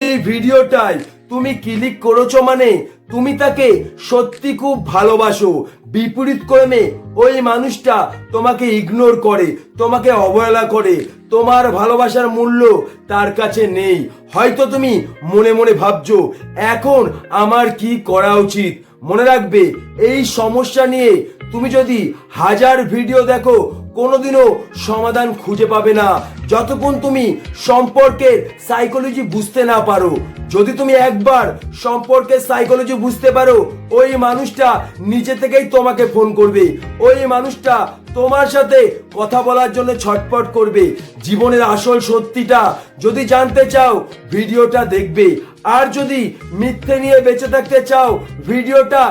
এই ভিডিওটায় তুমি ক্লিক করেছো মানে তুমি তাকে সত্যি খুব ভালোবাসো। বিপরীত ক্রমে ওই মানুষটা তোমাকে ইগনোর করে, তোমাকে অবহেলা করে, তোমার ভালোবাসার মূল্য তার কাছে নেই। হয়তো তুমি মনে মনে ভাবছো এখন আমার কি করা উচিত। মনে রাখবে এই সমস্যা নিয়ে তুমি যদি 1000 ভিডিও দেখো কোনোদিনও সমাধান খুঁজে পাবে না, যতক্ষণ তুমি সম্পর্কের সাইকোলজি বুঝতে না পারো। যদি তুমি একবার সম্পর্কের সাইকোলজি বুঝতে পারো, ওই মানুষটা নিজে থেকেই তোমাকে ফোন করবে, ওই মানুষটা তোমার সাথে কথা বলার জন্য ছটফট করবে। জীবনের আসল সত্যিটা যদি জানতে চাও ভিডিওটা দেখবে, আর যদি মিথ্যে নিয়ে বেঁচে থাকতে চাও ভিডিওটা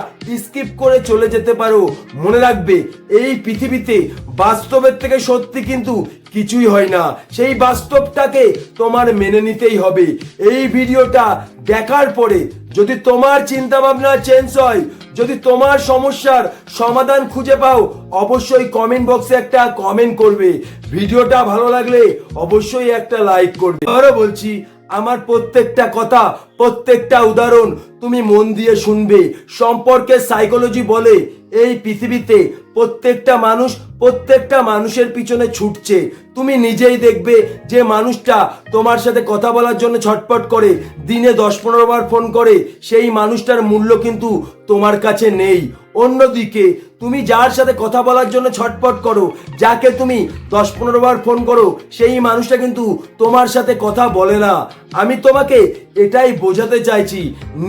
স্কিপ করে চলে যেতে পারো। মনে রাখবে এই পৃথিবীতে বাস্তবের থেকে সত্যি কিন্তু কিছুই হয় না, সেই বাস্তবটাকে তোমার মেনে নিতেই হবে। এই ভিডিওটা দেখার পরে যদি তোমার চিন্তা ভাবনা চেঞ্জ হয়, যদি তোমার সমস্যার সমাধান খুঁজে পাও, অবশ্যই কমেন্ট বক্সে একটা কমেন্ট করবে। ভিডিওটা ভালো লাগলে অবশ্যই একটা লাইক করবে। আরো বলছি, আমার প্রত্যেকটা কথা, প্রত্যেকটা উদাহরণ তুমি মন দিয়ে শুনবে। সম্পর্কের সাইকোলজি বলে এই পৃথিবীতে প্রত্যেকটা মানুষের পিছনে ছুটছে। তুমি নিজেই দেখবে যে মানুষটা তোমার সাথে কথা বলার জন্য ছটফট করে, দিনে 10-15 বার ফোন করে, সেই মানুষটার মূল্য কিন্তু তোমার কাছে নেই। অন্যদিকে তুমি যার সাথে কথা বলার জন্য ছটফট করো, যাকে তুমি 10-15 বার ফোন করো, সেই মানুষটা কিন্তু তোমার সাথে কথা বলে না। আমি তোমাকে এটাই বোঝাতে চাইছি,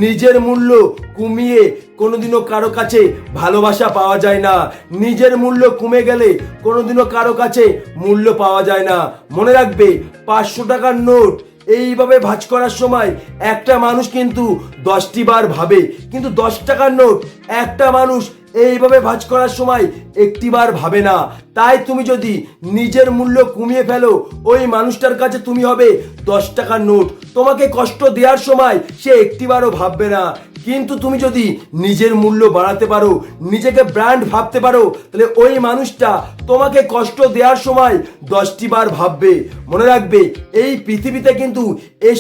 নিজের মূল্য কমিয়ে কোনোদিনও কারো কাছে ভালোবাসা পাওয়া যায় না। নিজের মূল্য কমে গেলে কোনোদিনও কারো কাছে মূল্য পাওয়া যায় না। মনে রাখবে 500 টাকার নোট এইভাবে ভাঁজ করার সময় একটা মানুষ কিন্তু 10টি বার ভাবে, কিন্তু 10 টাকার নোট একটা মানুষ এইভাবে ভাঁজ করার সময় একটি বার ভাবে না। তাই তুমি যদি নিজের মূল্য কমিয়ে ফেলো, ওই মানুষটার কাছে তুমি হবে 10 টাকার নোট। তোমাকে কষ্ট দেওয়ার সময় সে একটিবারও ভাববে না। কিন্তু তুমি যদি নিজের মূল্য বাড়াতে পারো, নিজেকে ব্র্যান্ড ভাবতে পারো, তাহলে ওই মানুষটা তোমাকে কষ্ট দেওয়ার সময় 10টি বার ভাববে। মনে রাখবে এই পৃথিবীতে কিন্তু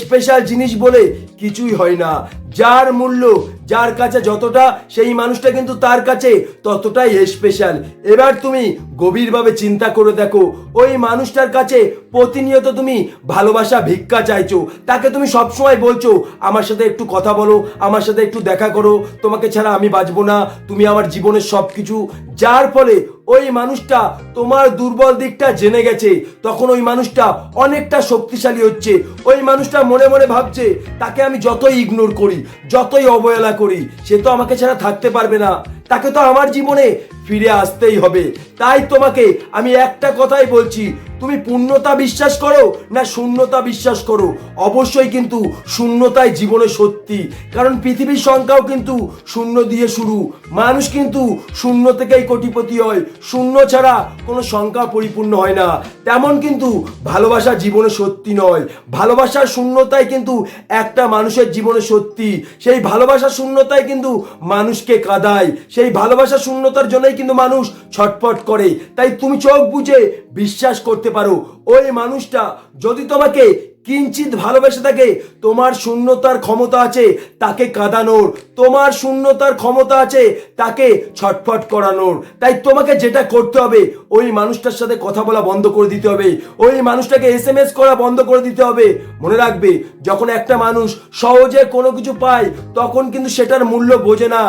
স্পেশাল জিনিস বলে কিছুই হয় না। যার মূল্য যার কাছে যতটা, সেই মানুষটা কিন্তু তার কাছে ততটাই স্পেশাল। এবার তুমি গভীরভাবে চিন্তা করে দেখো, ওই মানুষটার কাছে প্রতিনিয়ত তুমি ভালোবাসা ভিক্ষা চাইছো, তাকে তুমি সবসময় বলছো আমার সাথে একটু কথা বলো, আমার সাথে একটু দেখা করো, তোমাকে ছাড়া আমি বাঁচবো না, তুমি আমার জীবনের সবকিছু। যার ফলে ওই মানুষটা তোমার দুর্বল দিকটা জেনে গেছে, তখন ওই মানুষটা অনেকটা শক্তিশালী হচ্ছে। ওই মানুষটা মনে মনে ভাবছে তাকে আমি যতই ইগনোর করি, যতই অবহেলা করি, সে তো আমাকে ছাড়া থাকতে পারবে না, তাকে তো আমার জীবনে ফিরে আসতেই হবে। তাই তোমাকে আমি একটা কথাই বলছি, তুমি পূর্ণতা বিশ্বাস করো না শূন্যতা বিশ্বাস করো? অবশ্যই কিন্তু শূন্যতাই জীবনে সত্যি, কারণ পৃথিবীর সংখ্যাও কিন্তু শূন্য দিয়ে শুরু। মানুষ কিন্তু শূন্য থেকেই কোটিপতি হয়, শূন্য ছাড়া কোনো সংখ্যা পরিপূর্ণ হয় না। তেমন কিন্তু ভালোবাসা জীবনে সত্যি নয়, ভালোবাসার শূন্যতাই কিন্তু একটা মানুষের জীবনে সত্যি। সেই ভালোবাসার শূন্যতাই কিন্তু মানুষকে কাঁদায়, সেই ভালোবাসার শূন্যতার জন্যই কিন্তু মানুষ ছটফট করে। তাই তুমি চোখ বুঝে বিশ্বাস করতে পারো, ওই মানুষটা যদি তোমাকে কিঞ্চিত ভালোবেসে থাকে, তোমার শূন্যতার ক্ষমতা আছে তাকে কাঁদানোর, তোমার শূন্যতার ক্ষমতা আছে তাকে ছটফট করানোর। তাই তোমাকে যেটা করতে হবে, ওই মানুষটার সাথে কথা বলা বন্ধ করে দিতে হবে, ওই মানুষটাকে SMS করা বন্ধ করে দিতে হবে। মনে রাখবে যখন একটা মানুষ সহজে কোনো কিছু পায় তখন কিন্তু সেটার মূল্য বোঝে না,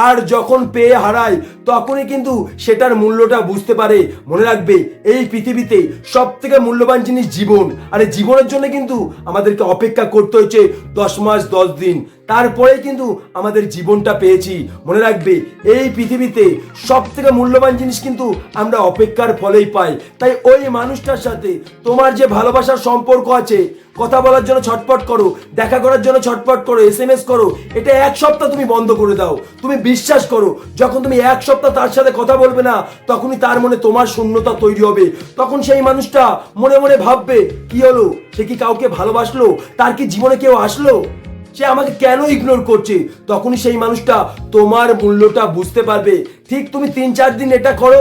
আর যখন পেয়ে হারায় তখনই কিন্তু সেটার মূল্যটা বুঝতে পারে। মনে রাখবে এই পৃথিবীতে সব থেকে মূল্যবান জিনিস জীবন, আর এই জীবনের জন্য কিন্তু আমাদেরকে অপেক্ষা করতে হয়েছে 10 মাস 10 দিন, তারপরে কিন্তু আমাদের জীবনটা পেয়েছি। মনে রাখবে এই পৃথিবীতে সব থেকে মূল্যবান জিনিস কিন্তু আমরা অপেক্ষার ফলেই পাই। তাই ওই মানুষটার সাথে তোমার যে ভালোবাসার সম্পর্ক আছে, কথা বলার জন্য ছটফট করো, দেখা করার জন্য ছটফট করো, SMS করো, এটা 1 সপ্তাহ তুমি বন্ধ করে দাও। তুমি বিশ্বাস করো, যখন তুমি 1 সপ্তাহ তার সাথে কথা বলবে না, তখনই তার মনে তোমার শূন্যতা তৈরি হবে। তখন সেই মানুষটা মনে মনে ভাববে কি হলো, সে কি কাউকে ভালোবাসলো, তার কি জীবনে কেউ আসলো, সে আমাকে কেন ইগনোর করছে? তখনই সেই মানুষটা তোমার মূল্যটা বুঝতে পারবে। ঠিক তুমি 3-4 দিন এটা করো,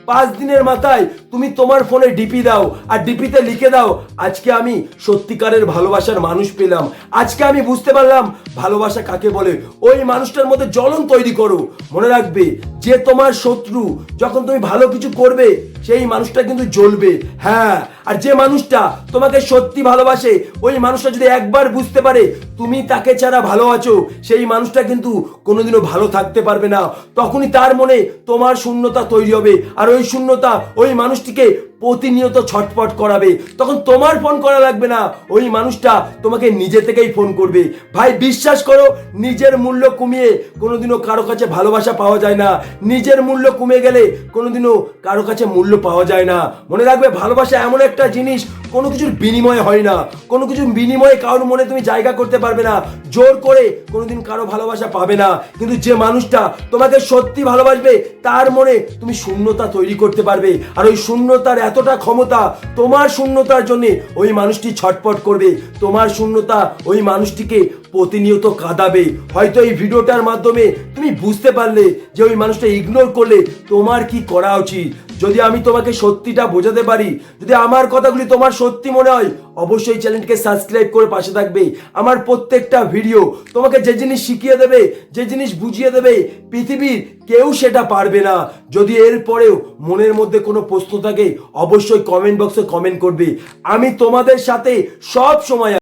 5 দিনের মাথায় তুমি তোমার ফোনে ডিপি দাও আর ডিপিতে লিখে দাও, আজকে আমি সত্যিকারের ভালোবাসার মানুষ পেলাম, আজকে আমি বুঝতে পারলাম ভালোবাসা কাকে বলে। ওই মানুষটার মধ্যে জ্বলন তৈরি করো। মনে রাখবে, যে তোমার শত্রু, যখন তুমি ভালো কিছু করবে সেই মানুষটা কিন্তু জ্বলবে। হ্যাঁ, আর যে মানুষটা তোমাকে সত্যি ভালোবাসে, ওই মানুষটা যদি একবার বুঝতে পারে তুমি তাকে ছাড়া ভালো আছো, সেই মানুষটা কিন্তু কোনোদিনও ভালো থাকতে পারবে না। তখনই তার মনে তোমার শূন্যতা তৈরি হবে, আর ওই শূন্যতা ওই মানুষটিকে প্রতিনিয়ত ছটফট করাবে। তখন তোমার ফোন করা লাগবে না, ওই মানুষটা তোমাকে নিজে থেকেই ফোন করবে। ভাই বিশ্বাস করো, নিজের মূল্য কমিয়ে কোনোদিনও কারো কাছে ভালোবাসা পাওয়া যায় না। নিজের মূল্য কমে গেলে কোনোদিনও কারো কাছে মূল্য পাওয়া যায় না। মনে রাখবে, ভালোবাসা এমন একটা জিনিস, কোনো কিছুর বিনিময় হয় না। কোনো কিছুর বিনিময়ে কারোর মনে তুমি জায়গা করতে পারবে না, জোর করে কোনোদিন কারো ভালোবাসা পাবে না। কিন্তু যে মানুষটা তোমাকে সত্যি ভালোবাসবে, তার মনে তুমি শূন্যতা তৈরি করতে পারবে। আর ওই শূন্যতার এতটা ক্ষমতা, তোমার শূন্যতার জন্য ওই মানুষটি ছটফট করবে, তোমার শূন্যতা ওই মানুষটিকে প্রতিনিয়ত কাঁদাবে। হয়তো এই ভিডিওটার মাধ্যমে তুমি বুঝতে পারলে যে ওই মানুষটা ইগনোর করলে তোমার কি করা উচিত। যদি আমি তোমাকে সত্যিটা বোঝাতে পারি, যদি আমার কথাগুলি তোমার সত্যি মনে হয়, অবশ্যই চ্যানেলকে সাবস্ক্রাইব করে পাশে থাকবে। আমার প্রত্যেকটা ভিডিও তোমাকে যে জিনিস শিখিয়ে দেবে, যে জিনিস বুঝিয়ে দেবে, পৃথিবীর কেউ সেটা পারবে না। যদি এর পরেও মনের মধ্যে কোনো প্রশ্ন থাকে, অবশ্যই কমেন্ট বক্সে কমেন্ট করবে। আমি তোমাদের সাথে সব সময়